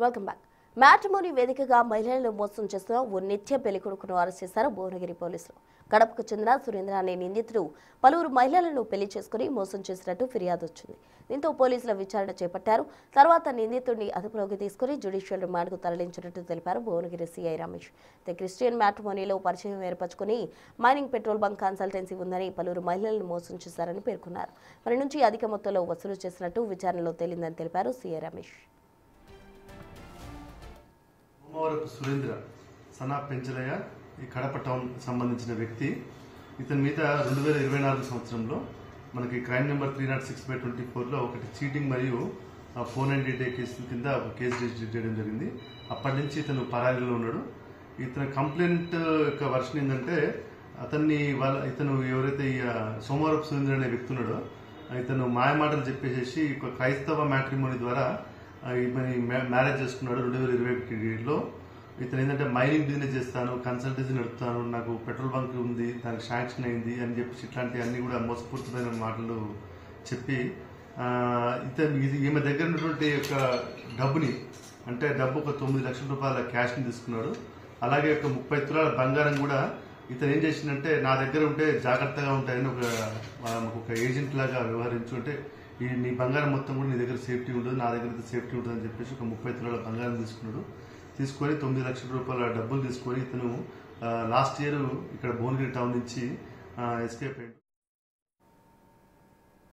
Welcome back. Matrimony వేదికగా మహిళలను మోసం చేస్తున్న ఓ నిత్య పెళ్లికొడుకును అరెస్ట్ చేశారు భువనగిరి పోలీసులు. కడపకు చెందిన సురేంద్ర అనే నిందితుడు పలువురు మహిళలను పెళ్లి చేసుకుని మోసం చేసినట్టు ఫిర్యాదు వచ్చింది. దీంతో పోలీసుల విచారణ చేపట్టారు. తర్వాత నిందితుడిని అదుపులోకి తీసుకుని జ్యుడిషియల్ రిమాండ్కు తరలించినట్టు తెలిపారు భువనగిరి సీఐ రమేష్. క్రిస్టియన్ మ్యాట్రిమోనీలో పరిచయం ఏర్పరచుకుని మైనింగ్ పెట్రోల్ బంక్ కన్సల్టెన్సీ ఉందని పలువురు మహిళలను మోసం చేశారని పేర్కొన్నారు. వారి నుంచి అధిక మొత్తంలో వసూలు చేసినట్టు విచారణలో తేలిందని తెలిపారు సీఐ రమేష్. సురేంద్ర సనా పెంచలయ్య ఈ కడప టౌన్ సంబంధించిన వ్యక్తి. ఇతని మీద 2024 సంవత్సరంలో మనకి క్రైమ్ నెంబర్ 306/24లో ఒకటి చీటింగ్ మరియు 498 కేసు కింద ఒక కేసు రిజిస్టర్ చేయడం జరిగింది. అప్పటి నుంచి ఇతను పరారీలో ఉన్నాడు. ఇతని కంప్లైంట్ యొక్క వర్షన్ ఏంటంటే ఇతను ఎవరైతే సోమవారపు సురేంద్ర అనే వ్యక్తి ఉన్నాడో ఇతను మాయమాటలు చెప్పేసి ఒక క్రైస్తవ మ్యాట్రిమోనీ ద్వారా మ్యారేజ్ చేసుకున్నాడు 2021లో. ఇతను ఏంటంటే మైనింగ్ బిజినెస్ చేస్తాను, కన్సల్టెన్సీ నడుపుతాను, నాకు పెట్రోల్ బంక్ ఉంది, దానికి శాంక్షన్ అయింది అని చెప్పి ఇట్లాంటివన్నీ కూడా మోసపూరితమైన మాటలు చెప్పి ఈమె దగ్గర ఉన్నటువంటి యొక్క డబ్బుని డబ్బు ఒక 9 లక్షల రూపాయల క్యాష్ని తీసుకున్నాడు. అలాగే ఒక 30 తులాల బంగారం కూడా ఇతను ఏం చేసిందంటే నా దగ్గర ఉంటే జాగ్రత్తగా ఉంటాయని ఒక ఏజెంట్ లాగా వ్యవహరించు, అంటే నీ బంగారం మొత్తం కూడా నీ దగ్గర సేఫ్టీ ఉంటుంది, నా దగ్గర సేఫ్టీ ఉంటుంది అని చెప్పేసి ఒక 30 తులాల బంగారం తీసుకున్నాడు. తీసుకొని 9 లక్షల రూపాయల డబ్బులు తీసుకొని ఇతను లాస్ట్ ఇయర్ ఇక్కడ భువనగిరి టౌన్ నుంచి ఎస్కేప్ అయ్యాడు.